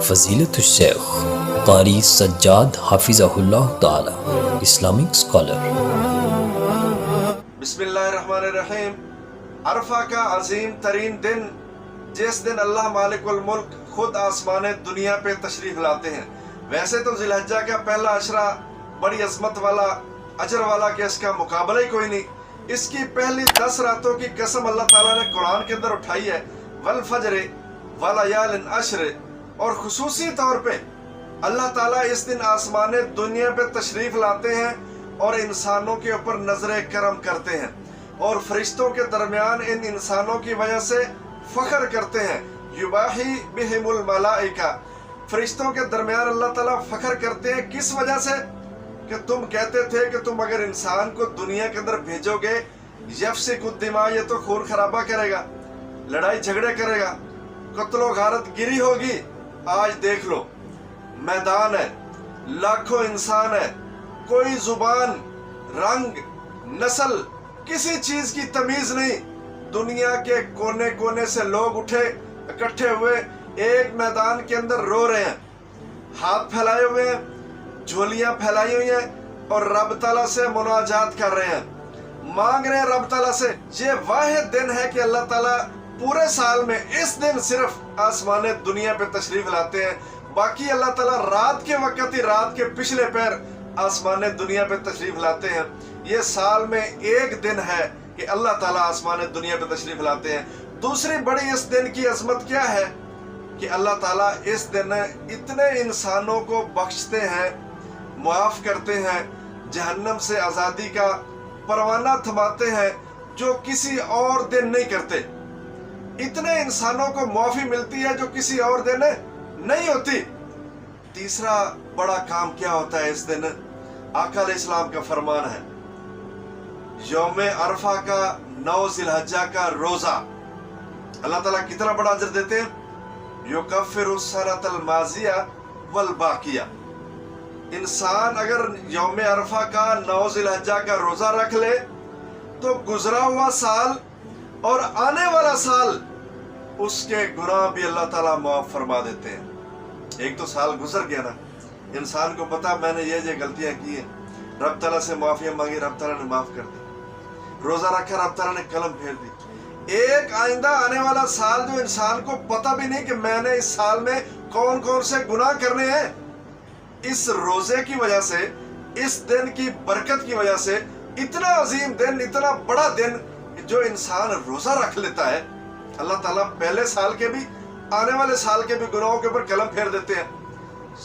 فضیلت الشیخ قاری سجاد حافظہ اللہ تعالی، اسلامک اسکالر۔ بسم اللہ الرحمن الرحیم۔ عرفہ کا عظیم ترین دن، جس دن اللہ مالک الملک خود آسمان دنیا پہ تشریف لاتے ہیں۔ ویسے تو ذی الحجہ کا پہلا عشرہ بڑی عظمت والا، اجر والا، کہ اس کا مقابلہ ہی کوئی نہیں۔ اس کی پہلی 10 راتوں کی قسم اللہ تعالیٰ نے قرآن کے اندر اٹھائی ہے، والفجر ولیال عشر، اور خصوصی طور پہ اللہ تعالیٰ اس دن آسمان دنیا پہ تشریف لاتے ہیں اور انسانوں کے اوپر نظر کرم کرتے ہیں، اور فرشتوں کے درمیان ان انسانوں کی وجہ سے فخر کرتے ہیں۔ یباہی بہم الملائکہ، فرشتوں کے درمیان اللہ تعالیٰ فخر کرتے ہیں کس وجہ سے؟ کہ تم کہتے تھے کہ تم اگر انسان کو دنیا کے اندر بھیجو گے، یفسک الدماء، یہ تو خون خرابہ کرے گا، لڑائی جھگڑے کرے گا، قتل و غارت گری ہوگی۔ آج دیکھ لو، میدان ہے، لاکھوں انسان ہے، کوئی زبان، رنگ، نسل، کسی چیز کی تمیز نہیں۔ دنیا کے کونے کونے سے لوگ اٹھے، اکٹھے ہوئے، ایک میدان کے اندر رو رہے ہیں، ہاتھ پھیلائے ہوئے ہیں، جھولیاں پھیلائی ہوئی ہیں، اور رب تعالیٰ سے مناجات کر رہے ہیں، مانگ رہے ہیں رب تعالیٰ سے۔ یہ واحد دن ہے کہ اللہ تعالیٰ پورے سال میں اس دن صرف آسمان دنیا پہ تشریف لاتے ہیں۔ باقی اللہ تعالیٰ رات کے وقت ہی، رات کے پچھلے پیر آسمان دنیا پہ تشریف لاتے ہیں۔ یہ سال میں ایک دن ہے کہ اللہ تعالیٰ آسمان دنیا پہ تشریف لاتے ہیں۔ دوسری بڑی اس دن کی عظمت کیا ہے کہ اللہ تعالیٰ اس دن اتنے انسانوں کو بخشتے ہیں، معاف کرتے ہیں، جہنم سے آزادی کا پروانہ تھماتے ہیں، جو کسی اور دن نہیں کرتے۔ اتنے انسانوں کو معافی ملتی ہے جو کسی اور دن نہیں ہوتی۔ تیسرا بڑا کام کیا ہوتا ہے اس دن؟ آقا علیہ السلام کا فرمان ہے، یوم عرفہ کا 9 ذی الحجہ کا روزہ اللہ تعالیٰ کتنا بڑا اجر دیتے ہیں؟ یکفر السنۃ الماضیہ والباقیہ۔ انسان اگر یوم عرفہ کا 9 ذی الحجہ کا روزہ رکھ لے تو گزرا ہوا سال اور آنے والا سال اس کے گناہ بھی اللہ تعالیٰ معاف فرما دیتے ہیں۔ ایک تو سال گزر گیا نا، انسان کو پتا میں نے یہ غلطیاں کی ہیں، رب تعالیٰ سے معافیاں مانگی، رب تعالیٰ نے معاف کر دی، روزہ رکھا، رب تعالیٰ نے قلم پھیر دی۔ ایک آئندہ آنے والا سال جو انسان کو پتہ بھی نہیں کہ میں نے اس سال میں کون کون سے گناہ کرنے ہیں، اس روزے کی وجہ سے، اس دن کی برکت کی وجہ سے، اتنا عظیم دن، اتنا بڑا دن جو انسان روزہ رکھ لیتا ہے، اللہ تعالیٰ پہلے سال کے بھی، آنے والے سال کے بھی گناہوں کے اوپر قلم پھیر دیتے ہیں۔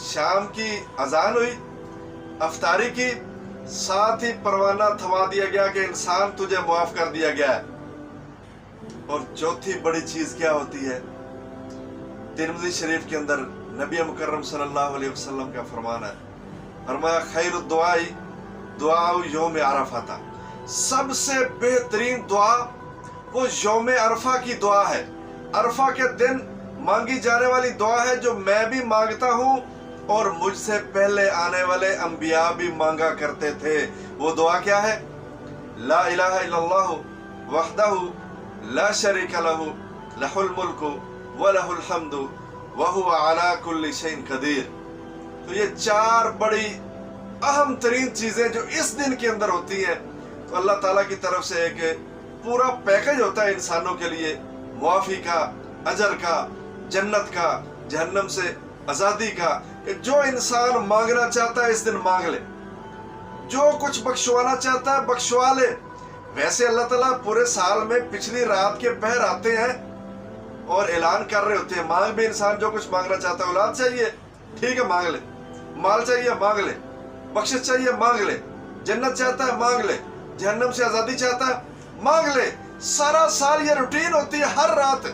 شام کی اذان ہوئی، افطاری کی، ساتھ ہی پروانہ تھما دیا گیا کہ انسان تجھے معاف کر دیا گیا ہے۔ اور چوتھی بڑی چیز کیا ہوتی ہے؟ ترمذی شریف کے اندر نبی مکرم صلی اللہ علیہ وسلم کا فرمان ہے، فرمایا خیر الدعاء دعاء یوم عرفہ تھا، سب سے بہترین دعا وہ یوم عرفہ کی دعا ہے۔ عرفہ کے دن مانگی جانے والی دعا ہے جو میں بھی مانگتا ہوں اور مجھ سے پہلے آنے والے انبیاء بھی مانگا کرتے تھے۔ وہ دعا کیا ہے؟ لا الہ الا اللہ وحدہ لا شریک لہ لہ الملک ولہ الحمد وہو علی کل شیء قدیر۔ تو یہ 4 بڑی اہم ترین چیزیں جو اس دن کے اندر ہوتی ہیں، تو اللہ تعالیٰ کی طرف سے ایک پورا پیکج ہوتا ہے انسانوں کے لیے، معافی کا، اجر کا، جنت کا، جہنم سے آزادی کا، کہ جو انسان مانگنا چاہتا ہے اس دن مانگ لے، جو کچھ بخشوانا چاہتا ہے بخشوا لے۔ ویسے اللہ تعالیٰ پورے سال میں پچھلی رات کے پہر آتے ہیں اور اعلان کر رہے ہوتے ہیں، مانگ بھی انسان جو کچھ مانگنا چاہتا ہے، اولاد چاہیے ٹھیک ہے مانگ لے، مال چاہیے مانگ لے، بخشش چاہیے مانگ لے، جنت چاہتا ہے مانگ لے، جہنم سے آزادی چاہتا ہے مانگ لے۔ سارا سال یہ روٹین ہوتی ہے، ہر رات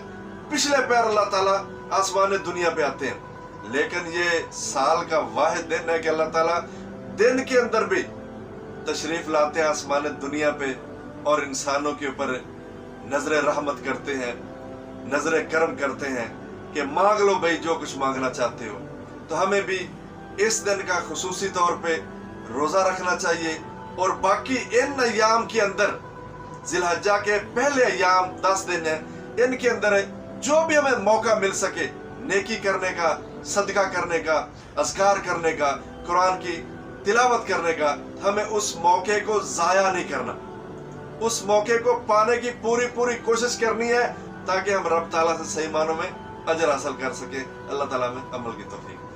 پچھلے پیر اللہ تعالیٰ آسمان دنیا پہ آتے ہیں۔ لیکن یہ سال کا واحد دن ہے کہ اللہ تعالیٰ دن کے اندر بھی تشریف لاتے ہیں آسمان دنیا پہ اور انسانوں کے اوپر نظر رحمت کرتے ہیں، نظر کرم کرتے ہیں کہ مانگ لو بھائی جو کچھ مانگنا چاہتے ہو۔ تو ہمیں بھی اس دن کا خصوصی طور پہ روزہ رکھنا چاہیے، اور باقی ان ایام کے اندر، ذی الحجہ کے پہلے ایام 10 دن ہیں، ان کے اندر جو بھی ہمیں موقع مل سکے نیکی کرنے کا، صدقہ کرنے کا، اذکار کرنے کا، قرآن کی تلاوت کرنے کا، ہمیں اس موقع کو ضائع نہیں کرنا، اس موقع کو پانے کی پوری کوشش کرنی ہے تاکہ ہم رب تعالیٰ سے صحیح معنوں میں اجر حاصل کر سکیں۔ اللہ تعالیٰ میں عمل کی توفیق۔